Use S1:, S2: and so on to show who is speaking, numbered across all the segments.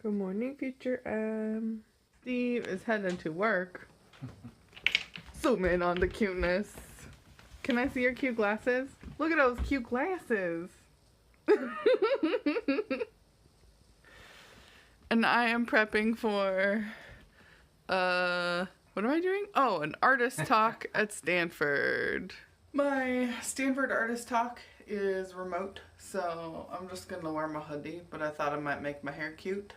S1: Good morning, future Steve is heading to work. Zoom in on the cuteness. Can I see your cute glasses? Look at those cute glasses. And I am prepping for, what am I doing? Oh, an artist talk at Stanford. My Stanford artist talk is remote, so I'm just gonna wear my hoodie, but I thought I might make my hair cute.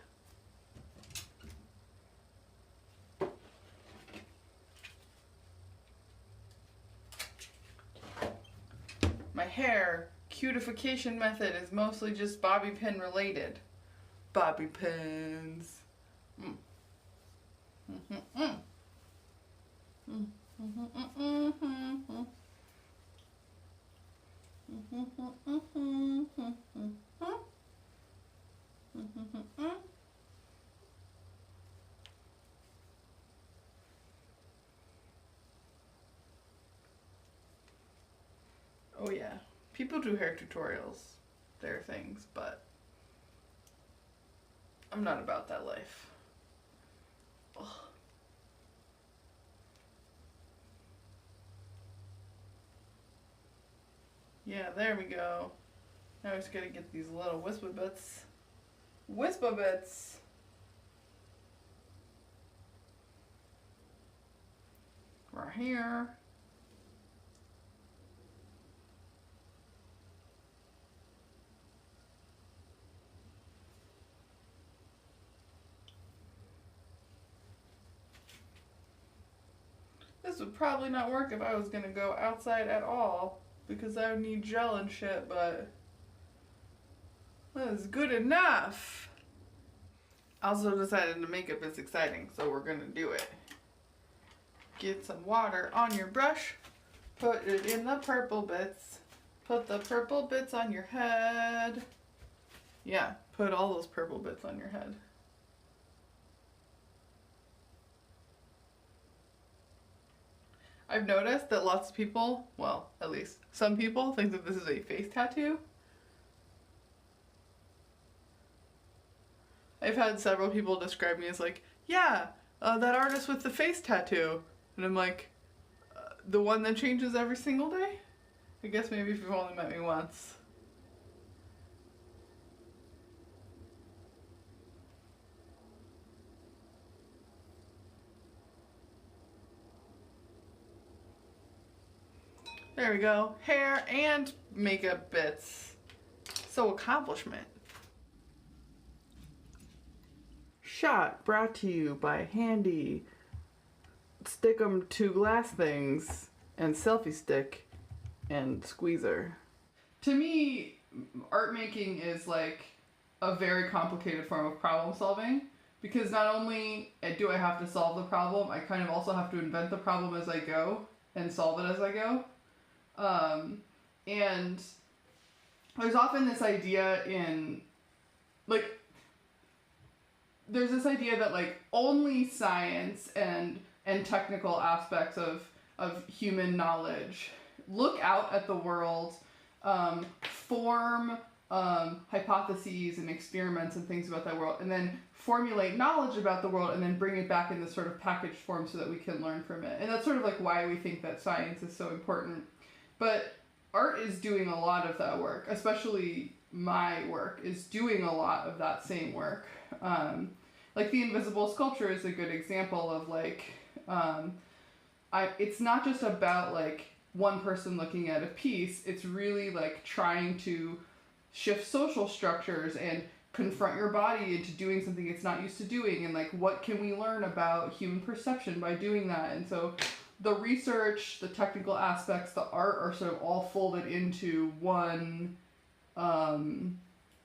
S1: My hair cutification method is mostly just bobby pin related. Bobby pins. Oh yeah, people do hair tutorials, their things, but I'm not about that life. Ugh. Yeah, there we go. Now I just gotta get these little whisper bits. Whisper bits! Right here. This would probably not work if I was gonna go outside at all, because I would need gel and shit, but that is good enough. Also decided the makeup is exciting, so we're gonna do it. Get some water on your brush, put it in the purple bits, put the purple bits on your head. Yeah, put all those purple bits on your head. I've noticed that lots of people, well, at least some people, think that this is a face tattoo. I've had several people describe me as like, yeah, that artist with the face tattoo. And I'm like, the one that changes every single day? I guess maybe if you've only met me once. There we go. Hair and makeup bits. So accomplishment. Shot brought to you by Handy Stick 'em to glass things and selfie stick and squeezer. To me, art making is like a very complicated form of problem solving, because not only do I have to solve the problem, I kind of also have to invent the problem as I go and solve it as I go. And there's often this idea in, like, there's this idea that, like, only science and technical aspects of human knowledge look out at the world, form hypotheses and experiments and things about that world, and then formulate knowledge about the world and then bring it back in this sort of packaged form so that we can learn from it. And that's sort of like why we think that science is so important. But art is doing a lot of that work, especially my work is doing a lot of that same work. Like the invisible sculpture is a good example of like, it's not just about like one person looking at a piece, it's really like trying to shift social structures and confront your body into doing something it's not used to doing, and like what can we learn about human perception by doing that. And so the research, the technical aspects, the art are sort of all folded into one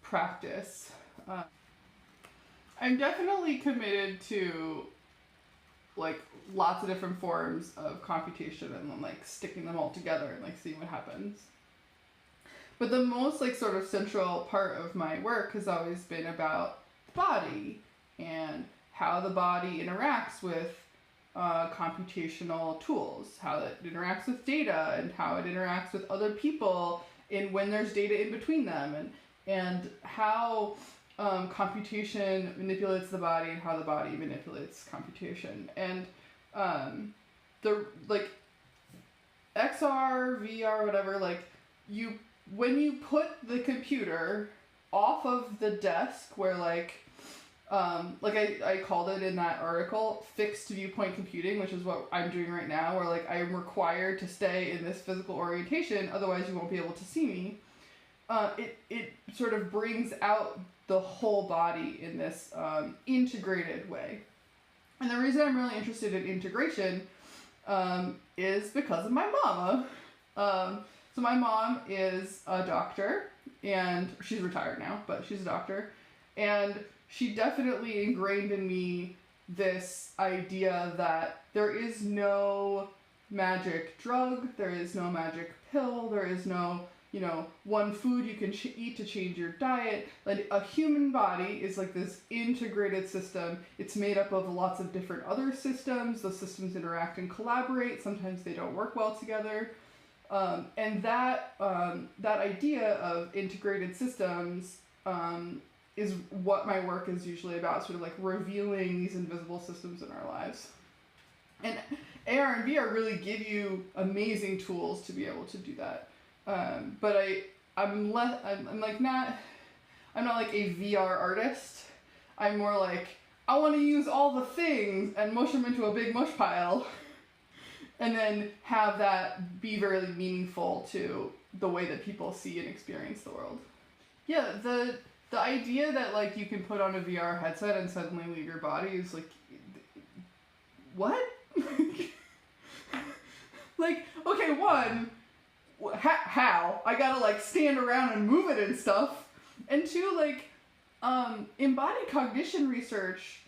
S1: practice. I'm definitely committed to like lots of different forms of computation and then like sticking them all together and like seeing what happens. But the most like sort of central part of my work has always been about the body and how the body interacts with computational tools, how it interacts with data and how it interacts with other people when there's data in between them, and how computation manipulates the body and how the body manipulates computation. And the like XR, VR, whatever, like when you put the computer off of the desk where like I called it in that article fixed viewpoint computing, which is what I'm doing right now, where like I'm required to stay in this physical orientation, otherwise you won't be able to see me. It sort of brings out the whole body in this integrated way. And the reason I'm really interested in integration is because of my mama. So my mom is a doctor, and she's retired now, but she's a doctor. And she definitely ingrained in me this idea that there is no magic drug, there is no magic pill, there is no, one food you can eat to change your diet. Like a human body is like this integrated system. It's made up of lots of different other systems. Those systems interact and collaborate. Sometimes they don't work well together. And that idea of integrated systems is what my work is usually about, sort of like revealing these invisible systems in our lives. And AR and VR really give you amazing tools to be able to do that. But I'm not like a VR artist. I'm more like, I want to use all the things and mush them into a big mush pile and then have that be very meaningful to the way that people see and experience the world. Yeah, the idea that like you can put on a VR headset and suddenly leave your body is like, what? Like, okay, one, how? I gotta like stand around and move it and stuff. And two, like, embodied cognition research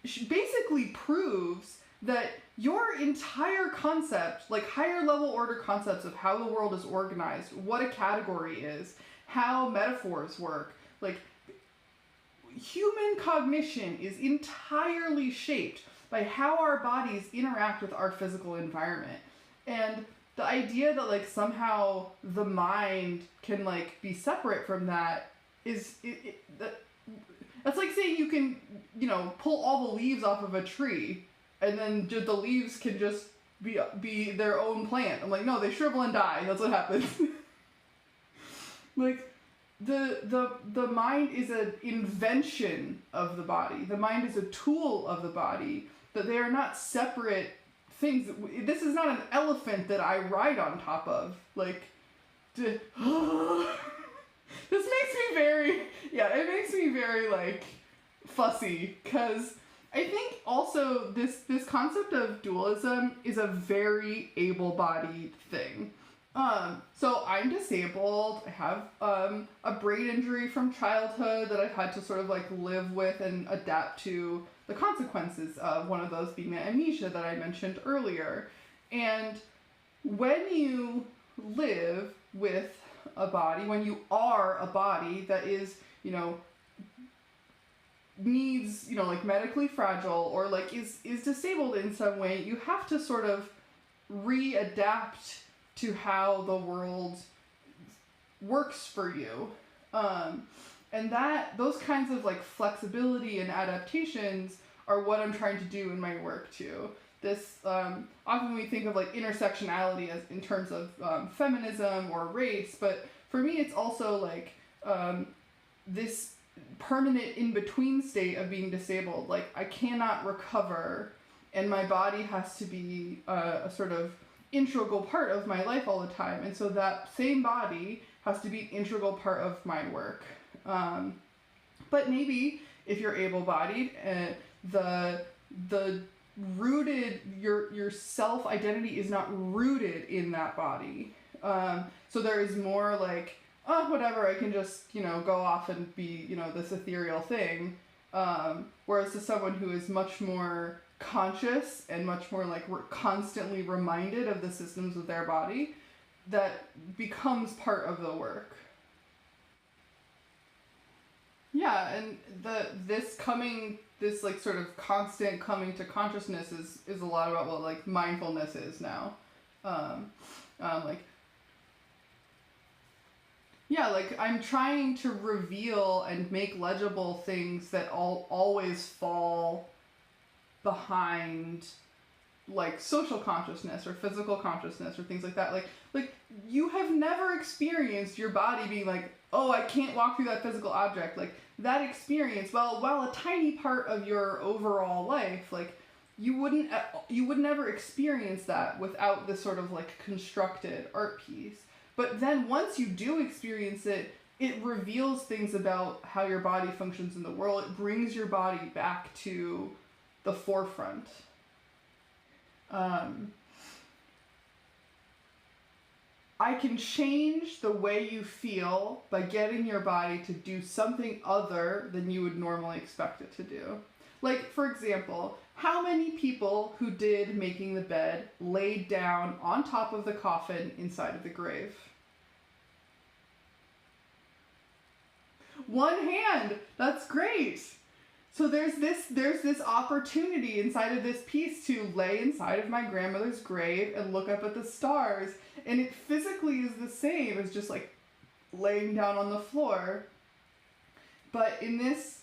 S1: basically proves that your entire concept, like higher level order concepts of how the world is organized, what a category is, how metaphors work, like human cognition is entirely shaped by how our bodies interact with our physical environment. And the idea that like somehow the mind can like be separate from that is that's like saying you can pull all the leaves off of a tree and then the leaves can just be their own plant. I'm like, no, they shrivel and die. That's what happens. Like the mind is an invention of the body. The mind is a tool of the body, that they are not separate things. This is not an elephant that I ride on top of. Like, this makes me very, like, fussy, because I think also this concept of dualism is a very able-bodied thing. So I'm disabled. I have a brain injury from childhood that I've had to sort of like live with and adapt to the consequences of, one of those being the amnesia that I mentioned earlier. And when you live with a body, when you are a body that is, needs, like medically fragile or like is disabled in some way, you have to sort of readapt to how the world works for you. And those kinds of like flexibility and adaptations are what I'm trying to do in my work too. This, often we think of like intersectionality as in terms of feminism or race, but for me it's also like this permanent in-between state of being disabled. Like I cannot recover, and my body has to be a sort of integral part of my life all the time, and so that same body has to be an integral part of my work. But maybe if you're able-bodied, the rooted, your self-identity is not rooted in that body. So there is more like, oh, whatever, I can just, go off and be, this ethereal thing. Whereas to someone who is much more conscious and much more like constantly reminded of the systems of their body, that becomes part of the work. Yeah, and this like sort of constant coming to consciousness is a lot about what like mindfulness is now. Yeah, like I'm trying to reveal and make legible things that always fall behind like social consciousness or physical consciousness or things like that. Like you have never experienced your body being like, oh, I can't walk through that physical object. Like that experience, while a tiny part of your overall life, like you would never experience that without this sort of like constructed art piece. But then once you do experience it, it reveals things about how your body functions in the world. It brings your body back to the forefront. I can change the way you feel by getting your body to do something other than you would normally expect it to do. Like, for example, how many people who did making the bed laid down on top of the coffin inside of the grave? One hand! That's great! So there's this opportunity inside of this piece to lay inside of my grandmother's grave and look up at the stars. And it physically is the same as just like laying down on the floor. But in this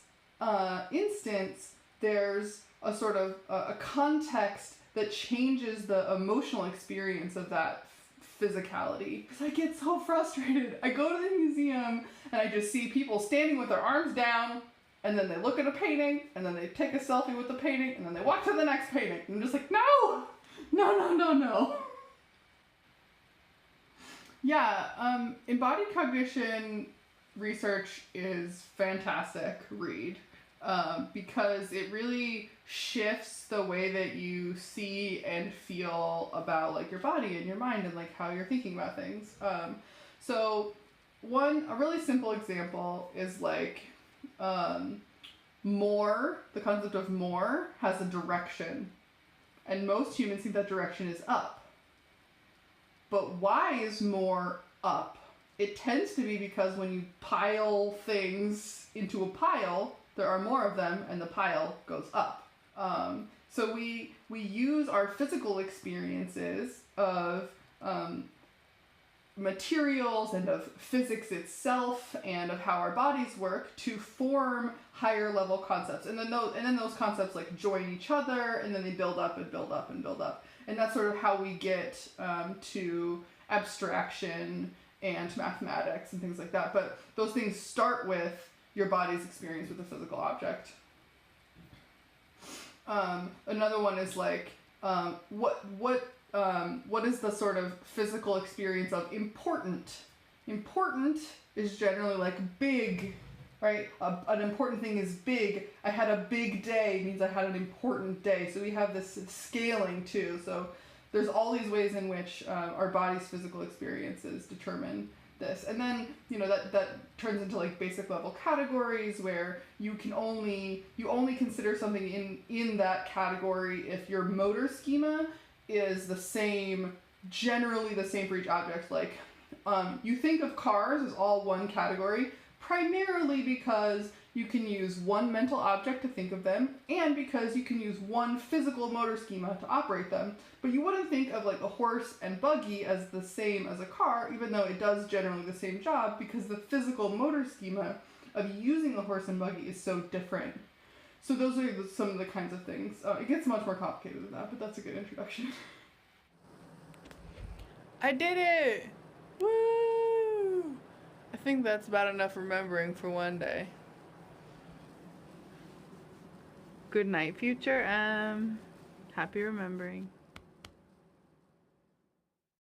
S1: instance, there's a sort of a context that changes the emotional experience of that physicality. Because I get so frustrated. I go to the museum and I just see people standing with their arms down, and then they look at a painting, and then they take a selfie with the painting, and then they walk to the next painting. And I'm just like, no! No. Yeah, embodied cognition research is fantastic read. Because it really shifts the way that you see and feel about like your body and your mind and like how you're thinking about things. So a really simple example is like more, the concept of more has a direction, and most humans think that direction is up. But why is more up? It tends to be because when you pile things into a pile, there are more of them, and the pile goes up. So we use our physical experiences of materials and of physics itself and of how our bodies work to form higher level concepts. And then those concepts like join each other, and then they build up and build up and build up. And that's sort of how we get to abstraction and mathematics and things like that. But those things start with your body's experience with a physical object. Another one is like, what is the sort of physical experience of important? Important is generally like big, right? An important thing is big. I had a big day means I had an important day. So we have this scaling too. So there's all these ways in which our body's physical experiences determine this. And then, that turns into like basic level categories where you only consider something in that category if your motor schema is generally the same for each object. Like, you think of cars as all one category, primarily because you can use one mental object to think of them, and because you can use one physical motor schema to operate them. But you wouldn't think of like a horse and buggy as the same as a car, even though it does generally the same job, because the physical motor schema of using a horse and buggy is so different. So those are some of the kinds of things. It gets much more complicated than that, but that's a good introduction. I did it! Woo! I think that's about enough remembering for one day. Good night, future. Happy remembering.